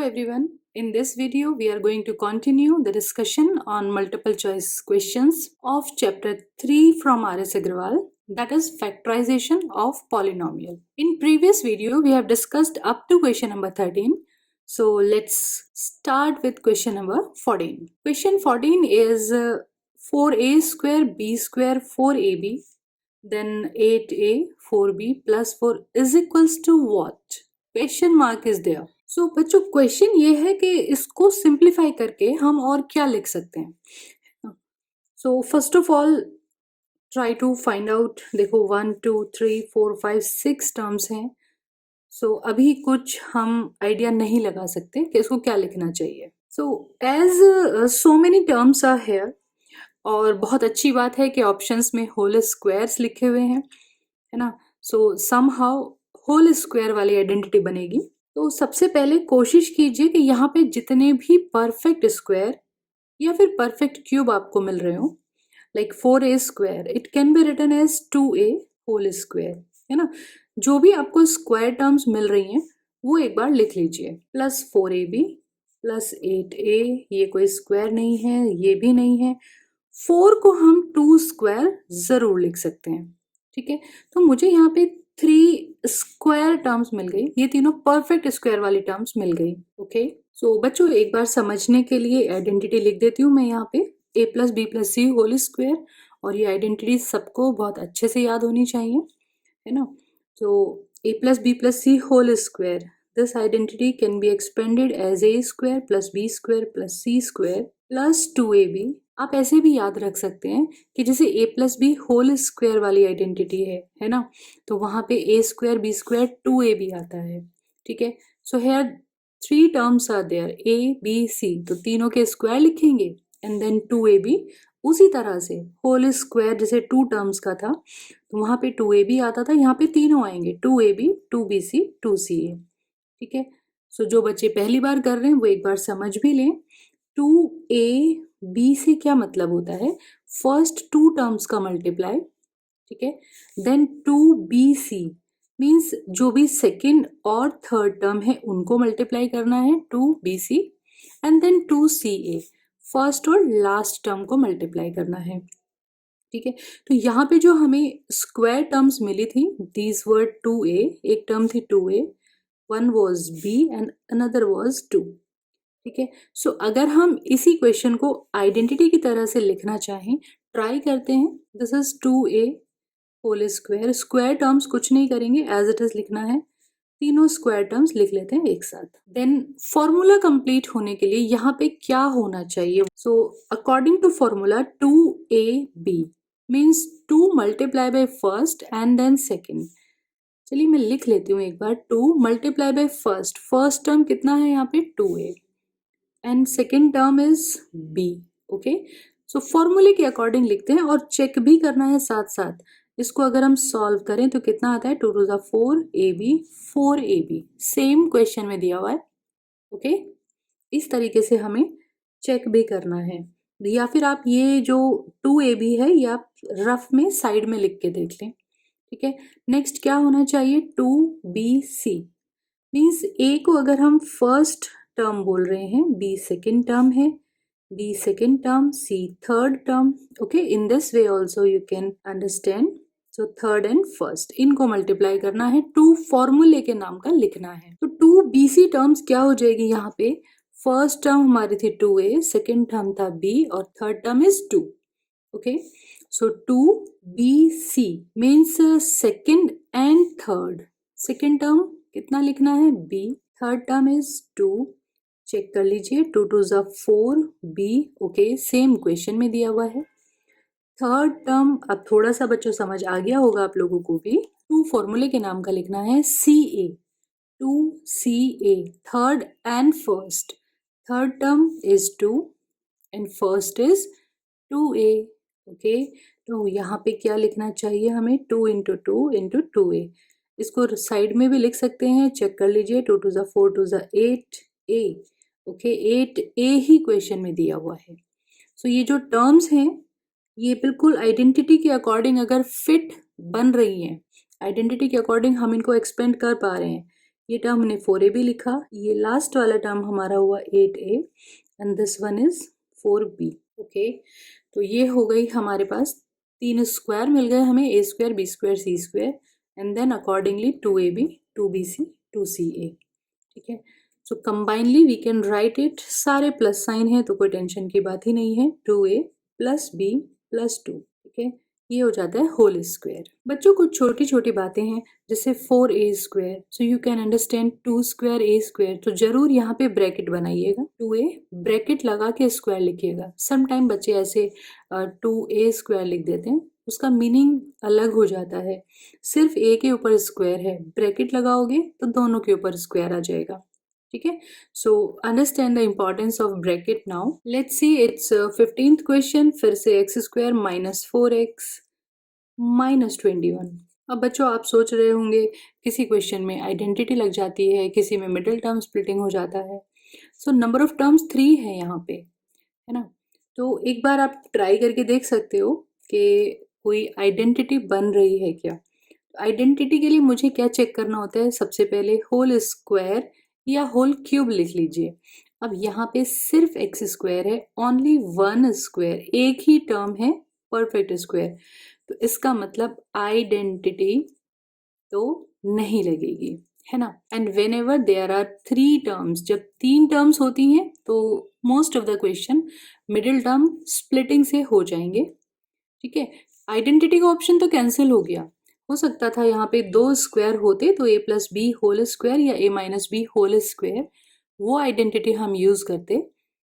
everyone. In this video, we are going to continue the discussion on multiple choice questions of chapter 3 from R.S. Agrawal, that is factorization of polynomial. In previous video, we have discussed up to question number 13. So let's start with question number 14. Question 14 is 4a square b square 4ab then 8a 4b plus 4 is equals to what? Question mark is there. So बच्चों question ये है कि इसको simplify करके हम और क्या लिख सकते हैं. So first of all try to find out. देखो 1 2 3 4 5 6 टर्म्स हैं. सो अभी कुछ हम आइडिया नहीं लगा सकते कि इसको क्या लिखना चाहिए. So as so many terms are here, और बहुत अच्छी बात है कि ऑप्शंस में होल स्क्वायर्स लिखे हुए हैं, है ना. सो समहाउ होल स्क्वायर वाली आइडेंटिटी बनेगी. तो सबसे पहले कोशिश कीजिए कि यहाँ पे जितने भी परफेक्ट स्क्वायर या फिर परफेक्ट क्यूब आपको मिल रहे हो, like 4a square, it can be written as 2a whole square, है ना. जो भी आपको स्क्वायर टर्म्स मिल रही हैं वो एक बार लिख लीजिए. प्लस 4ab प्लस 8a, ये कोई स्क्वायर नहीं है, ये भी नहीं है. 4 को हम 2 स्क्वायर जरूर लिख सकते हैं, ठीक है. तो मुझे यहाँ पे 3 स्क्वायर टर्म्स मिल गई, ये तीनों परफेक्ट स्क्वायर वाली टर्म्स मिल गई. ओके. सो बच्चों एक बार समझने के लिए आइडेंटिटी लिख देती हूँ मैं यहाँ पे, a plus B plus C whole square. और ये आइडेंटिटी सबको बहुत अच्छे से याद होनी चाहिए, है ना. तो a plus B plus C whole square, this identity can be expanded as a square plus b square plus c square plus 2ab. आप ऐसे भी याद रख सकते हैं कि जैसे a plus B whole square वाली आइडेंटिटी है ना, तो वहां पे a square B square 2ab आता है, ठीक है. So here 3 terms are there, a b c, तो तीनों के स्क्वायर लिखेंगे एंड देन 2ab. उसी तरह से होल स्क्वायर जैसे 2 टर्म्स का था तो वहां पे 2ab आता था, यहाँ पे तीनों आएंगे 2ab 2bc 2ca, ठीक है. सो जो बच्चे पहली बार कर रहे हैं वो एक बार समझ भी लें. 2a b से क्या मतलब होता है, फर्स्ट 2 टर्म्स का मल्टीप्लाई, ठीक है. देन 2bc मीन्स जो भी सेकेंड और थर्ड टर्म है उनको मल्टीप्लाई करना है 2bc. And then 2ca first और लास्ट टर्म को मल्टीप्लाई करना है, ठीक है. तो यहाँ पे जो हमें स्क्वायर टर्म्स मिली थी, दीज वर 2a, एक टर्म थी 2a, one was b and another was 2, ठीक है. सो अगर हम इसी क्वेश्चन को आइडेंटिटी की तरह से लिखना चाहें, ट्राई करते हैं. This is 2a whole square. Square terms कुछ नहीं करेंगे, एज इट इज लिखना है. तीनों स्क्वायर टर्म्स लिख लेते हैं एक साथ. देन फॉर्मूला कंप्लीट होने के लिए यहाँ पे क्या होना चाहिए. So according to formula 2ab means 2 multiply by first and then second. चलिए मैं लिख लेती हूँ एक बार. 2 multiply by first, first term कितना है यहाँ पे 2a and second term is b. Okay. So फॉर्मूले के अकॉर्डिंग लिखते हैं और चेक भी करना है साथ साथ. इसको अगर हम सॉल्व करें तो कितना आता है, 2 to 4 ab 4ab, same question में दिया हुआ है. ओके. इस तरीके से हमें चेक भी करना है. या फिर आप ये जो 2ab है ये आप रफ में साइड में लिख के देख लें, ठीक है. नेक्स्ट क्या होना चाहिए, 2bc मीन्स a को अगर हम फर्स्ट टर्म बोल रहे हैं, b सेकेंड टर्म है, b second term, c third term. Okay. In this way also you can understand. So third and first इनको मल्टीप्लाई करना है, 2 फॉर्मूले के नाम का लिखना है. तो 2bc टर्म्स क्या हो जाएगी, यहाँ पे फर्स्ट टर्म हमारी थी 2a, सेकेंड टर्म था b और third term is 2. Okay. So 2bc means second and third. Second term कितना लिखना है b, third term is 2. Check कर लीजिए, 2 to 4 b. Okay. Same question में दिया हुआ है. थर्ड टर्म अब थोड़ा सा बच्चों समझ आ गया होगा आप लोगों को भी. 2 फॉर्मूले के नाम का लिखना है ca, 2ca, third and first. Third term is 2 and first is 2a. Okay. तो यहाँ पे क्या लिखना चाहिए हमें, 2 इंटू 2 इंटू 2a. इसको साइड में भी लिख सकते हैं, चेक कर लीजिए. 2 to 4 to 8a. Okay. 8a ही क्वेश्चन में दिया हुआ है. सो ये जो टर्म्स हैं ये बिल्कुल आइडेंटिटी के अकॉर्डिंग अगर फिट बन रही हैं, आइडेंटिटी के अकॉर्डिंग हम इनको एक्सपेंड कर पा रहे हैं ये टर्म हमने 4ab लिखा, ये लास्ट वाला टर्म हमारा हुआ 8a and this one is 4b। Okay, तो ये हो गई हमारे पास 3 स्क्वायर मिल गए हमें, a square b square c square and then accordingly 2ab 2bc 2ca। ठीक है, so combinedly we can write it, सारे प्लस साइन है तो कोई टेंशन की बात ही नहीं है, 2a प्लस b प्लस 2। ठीक है, ये हो जाता है होल स्क्वायर। बच्चों कुछ छोटी छोटी बातें हैं जैसे 4a square, so you can understand 2 square a square, तो जरूर यहाँ पे ब्रैकेट बनाइएगा, 2a ब्रैकेट लगा के स्क्वायर लिखिएगा। सम टाइम बच्चे ऐसे 2a स्क्वायर लिख देते हैं, उसका मीनिंग अलग हो जाता है। सिर्फ a के ऊपर स्क्वायर है, ब्रैकेट लगाओगे तो दोनों के ऊपर स्क्वायर आ जाएगा। ठीक है, so understand the importance of bracket now. Let's see it's 15th question, फिर से x square minus 4x minus 21। अब बच्चों आप सोच रहे होंगे किसी क्वेश्चन में आइडेंटिटी लग जाती है, किसी में मिडिल टर्म स्प्लिटिंग हो जाता है। सो नंबर ऑफ टर्म्स 3 है यहाँ पे, है ना। तो एक बार आप ट्राई करके देख सकते हो कि कोई आइडेंटिटी बन रही है क्या। आइडेंटिटी के लिए मुझे क्या चेक करना होता है, सबसे पहले होल स्क्वायर या होल क्यूब लिख लीजिए। अब यहाँ पे सिर्फ एक्स स्क्वायर है, ओनली वन स्क्वायर, एक ही टर्म है परफेक्ट स्क्वायर, तो इसका मतलब आइडेंटिटी तो नहीं लगेगी, है ना। And whenever there are 3 terms, जब 3 टर्म्स होती हैं तो most of the question middle term splitting से हो जाएंगे। ठीक है, आइडेंटिटी का ऑप्शन तो कैंसिल हो गया, हो सकता था यहाँ पे 2 स्क्वायर होते तो a plus B whole square या a minus B whole square, वो आइडेंटिटी हम यूज करते,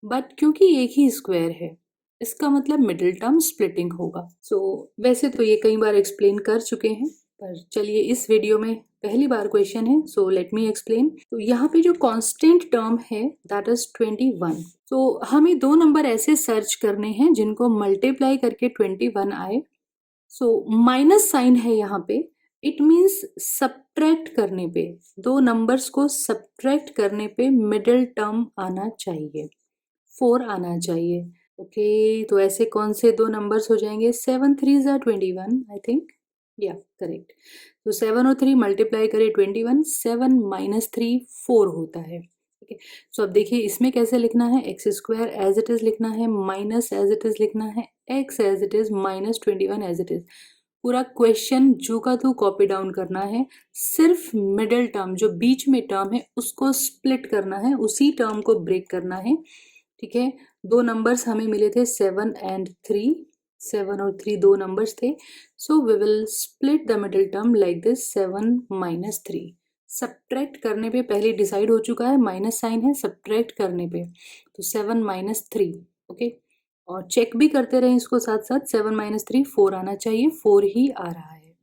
बट क्योंकि एक ही स्क्वायर है इसका मतलब मिडिल टर्म स्प्लिटिंग होगा। सो वैसे तो ये कई बार एक्सप्लेन कर चुके हैं, पर चलिए इस वीडियो में पहली बार क्वेश्चन है, सो लेट मी एक्सप्लेन। तो यहाँ पे जो कांस्टेंट टर्म है दैट इज 21। तो हमें 2 नंबर ऐसे सर्च करने हैं जिनको मल्टीप्लाई करके 21 आए। सो माइनस साइन है यहाँ पे, इट मीन्स सब्ट्रैक्ट करने पे, 2 नंबर्स को सब्ट्रैक्ट करने पे मिडिल टर्म आना चाहिए, 4 आना चाहिए। ओके, तो ऐसे कौन से 2 नंबर्स हो जाएंगे, 7 3s are 21 आई थिंक, या करेक्ट। तो 7 और 3 मल्टीप्लाई करें 21, 7 माइनस 3 4 होता है। ठीक है, सो अब देखिए इसमें कैसे लिखना है, X square as it is लिखना है, माइनस एज इट इज लिखना है, X as it is minus 21 as it is. पूरा क्वेश्चन जू का तू कॉपी डाउन करना है, सिर्फ मिडिल टर्म जो बीच में टर्म है उसको स्प्लिट करना है, उसी टर्म को ब्रेक करना है। ठीक है, 2 नंबर्स हमें मिले थे 7 एंड 3, 7 और 3 2 नंबर्स थे, so we will split the middle term like this, 7 minus 3। Subtract करने पे पहले डिसाइड हो चुका है, माइनस साइन है, सब्ट्रैक्ट करने पे तो 7 माइनस 3। ओके, और चेक भी करते रहे इसको साथ साथ, 7 माइनस 3 4 आना चाहिए, 4 ही आ रहा है।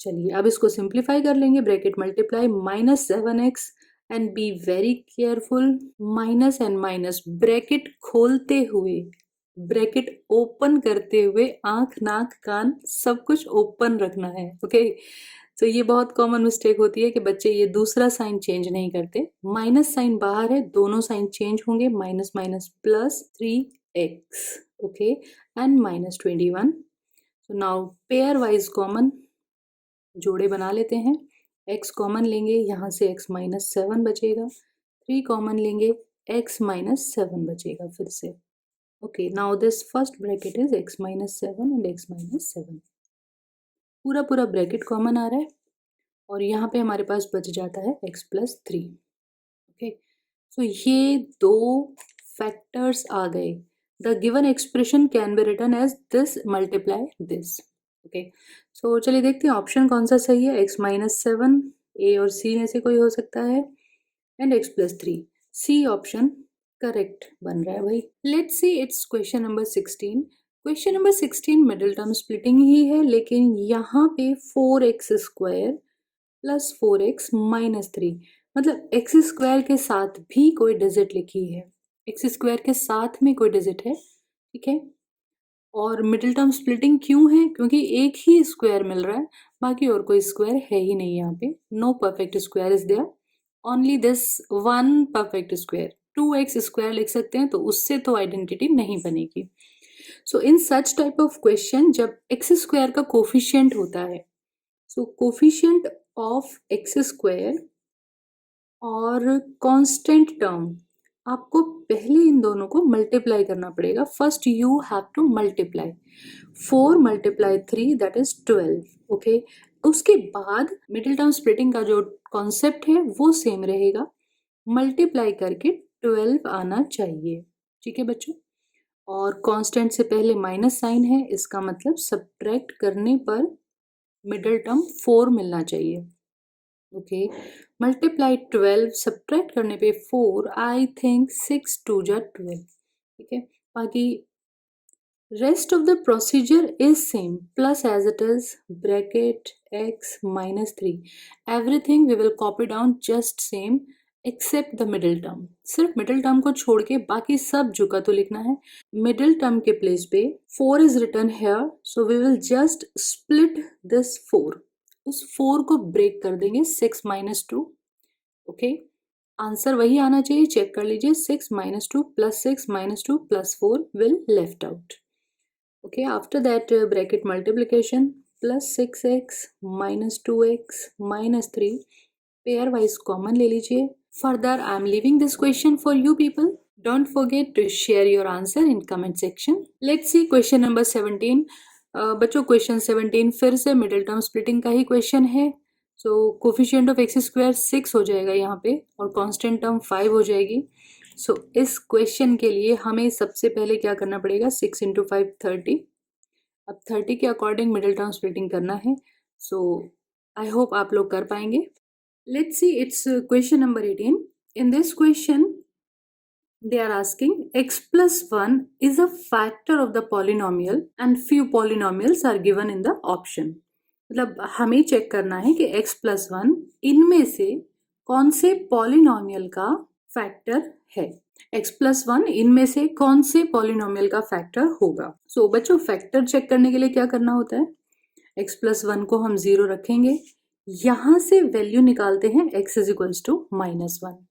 चलिए अब इसको सिंप्लीफाई कर लेंगे, bracket multiply minus 7x and be very careful, minus and minus bracket खोलते हुए, ब्रैकेट ओपन करते हुए, आंख नाक कान सब कुछ ओपन रखना है। ओके, तो ये बहुत कॉमन मिस्टेक होती है कि बच्चे ये दूसरा साइन चेंज नहीं करते, माइनस साइन बाहर है, दोनों साइन चेंज होंगे, minus minus plus 3x, okay, and minus 21। So now pair wise common जोड़े बना लेते हैं, x कॉमन लेंगे, यहाँ से x माइनस 7 बचेगा, 3 कॉमन लेंगे, x माइनस 7 बचेगा फिर से। Okay, now this first bracket is x minus 7 and x minus 7, पूरा पूरा ब्रैकेट कॉमन आ रहा है और यहाँ पे हमारे पास बच जाता है x प्लस 3। ओके, सो ये 2 फैक्टर्स आ गए, the given expression can be written as this multiply this. Okay, so चलिए देखते हैं ऑप्शन कौन सा सही है, x माइनस 7, ए और सी में से कोई हो सकता है, and x plus 3, C option correct बन रहा है भाई। Let's see it's question number 16। Question number 16 middle term splitting ही है, लेकिन यहाँ पे 4x square plus 4x minus 3, मतलब x स्क्वायर के साथ भी कोई डिजिट लिखी है, x स्क्वायर के साथ में कोई डिजिट है। ठीक है, और मिडिल टर्म स्प्लिटिंग क्यों है, क्योंकि एक ही स्क्वायर मिल रहा है, बाकी और कोई स्क्वायर है ही नहीं यहाँ पे, no perfect square is there, only this one perfect square. 2x square लिख सकते हैं तो उससे तो आइडेंटिटी नहीं बनेगी। So in such type of question जब x स्क्वायर का कोफिशिएंट होता है, so coefficient of x square और कांस्टेंट टर्म, आपको पहले इन दोनों को मल्टीप्लाई करना पड़ेगा. First you have to multiply 4 multiply 3 that is 12. Okay, उसके बाद मिडिल टर्म स्प्लिटिंग का जो कॉन्सेप्ट है वो सेम रहेगा. मल्टीप्लाई करके 12 आना चाहिए. ठीक है बच्चों, और कांस्टेंट से पहले माइनस साइन है, इसका मतलब सब्ट्रैक्ट करने पर मिडिल टर्म 4 मिलना चाहिए. ओके, मल्टीप्लाई 12 सब्ट्रैक्ट करने पे 4, आई थिंक 6 2 जा 12. ठीक है, बाकी rest of the procedure is same, plus as it is bracket x minus 3, everything we will copy down just same except the middle term. सिर्फ middle term को छोड़ के बाकी सब जुका तो लिखना है. middle term के place पे 4 is written here, so we will just split this 4. उस 4 को break कर देंगे 6 minus 2. ओके, आंसर वही आना चाहिए, चेक कर लीजिए. 6 minus 2 plus 6 minus 2 plus 4 will left out. Okay, after that bracket multiplication plus 6x minus 2x minus 3 pair wise common ले लीजिए. Further I am leaving this question for you people. Don't forget to share your answer in comment section. Let's see question number 17. बच्चों question 17 फिर से middle term splitting का ही question है. So coefficient of x square 6 हो जाएगा यहाँ पे और कांस्टेंट टर्म 5 हो जाएगी. सो इस क्वेश्चन के लिए हमें सबसे पहले क्या करना पड़ेगा, 6 इंटू 5 30. अब 30 के अकॉर्डिंग मिडिल टर्म स्प्लिटिंग करना है. सो आई होप आप लोग कर पाएंगे. Let's see it's question number 18. In this question they are asking x plus 1 is a factor of the polynomial and few polynomials are given in the option. मतलब हमें check करना है कि x plus 1 इनमें से कौन से पॉलिनोमियल का फैक्टर है. x plus 1 इनमें से कौन से पॉलिनोमियल का फैक्टर होगा. सो बच्चों फैक्टर चेक करने के लिए क्या करना होता है, x plus 1 को हम 0 रखेंगे, यहां से वैल्यू निकालते हैं x इज इक्वल्स टू -1.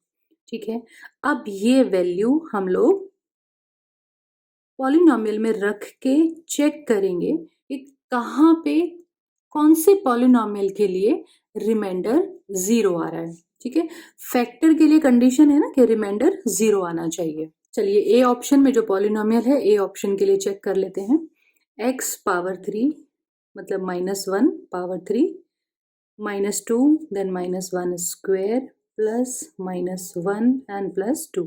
ठीक है, अब ये वैल्यू हम लोग पॉलिनोमियल में रख के चेक करेंगे कि कहाँ पे कौन से पॉलिनोमियल के लिए रिमाइंडर 0 आ रहा है. ठीक है, फैक्टर के लिए कंडीशन है ना कि रिमाइंडर 0 आना चाहिए. चलिए ए ऑप्शन में जो पॉलिनोमियल है, ए ऑप्शन के लिए चेक कर लेते हैं. x पावर 3 मतलब -1 power 3 -2 then -1 square plus -1 and +2.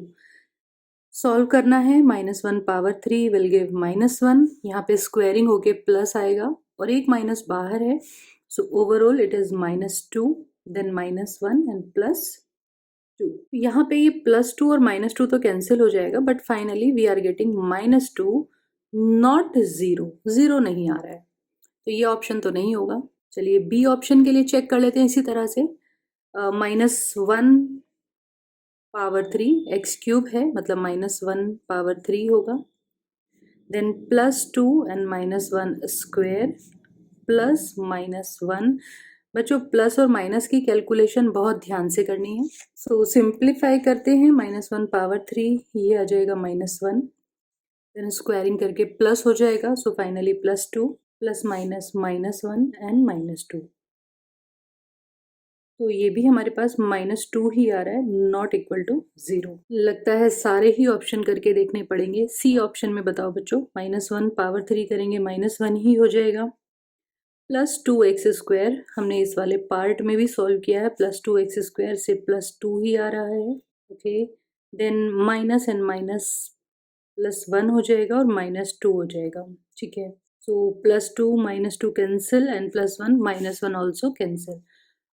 Solve करना है. -1 पावर 3 विल गिव -1. यहाँ पे स्क्वायरिंग होके प्लस आएगा और एक माइनस बाहर है. So overall it is -2 then -1 and +2. यहाँ पे ये +2 और -2 तो कैंसिल हो जाएगा, but finally we are getting -2 not 0. 0 नहीं आ रहा है, तो ये ऑप्शन तो नहीं होगा. चलिए बी ऑप्शन के लिए चेक कर लेते हैं इसी तरह से. -1 पावर 3 एक्स क्यूब है मतलब -1 पावर 3 होगा. Then +2 and -1 square plus -1. बच्चों प्लस और माइनस की कैलकुलेशन बहुत ध्यान से करनी है. सो सिंप्लीफाई करते हैं. -1 पावर 3 ये आ जाएगा -1, देन स्क्वायरिंग करके प्लस हो जाएगा. So finally +2 plus minus -1 and -2. तो ये भी हमारे पास -2 ही आ रहा है, नॉट इक्वल टू 0. लगता है सारे ही ऑप्शन करके देखने पड़ेंगे. सी ऑप्शन में बताओ बच्चों, -1 पावर 3 करेंगे -1 ही हो जाएगा. +2x स्क्वायर हमने इस वाले पार्ट में भी सॉल्व किया है, +2x स्क्वायर से +2 ही आ रहा है. Okay, then minus and minus +1 हो जाएगा और -2 हो जाएगा. ठीक है, so +2 -2 cancel and +1 -1 also cancel.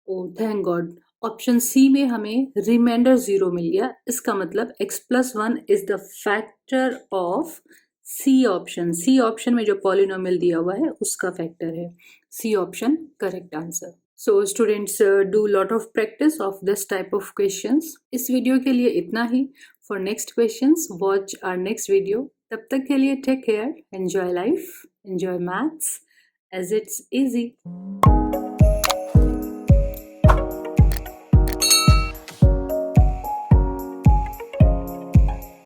Oh thank God, option C में हमें रिमाइंडर 0 मिल गया. इसका मतलब x plus 1 is the factor of C option. C option में जो पॉलिनोमियल दिया हुआ है उसका फैक्टर है. C option correct answer. So students do lot of practice of this type of questions. इस वीडियो के लिए इतना ही. For next questions watch our next video. तब तक के लिए take care, enjoy life, enjoy maths as it's easy.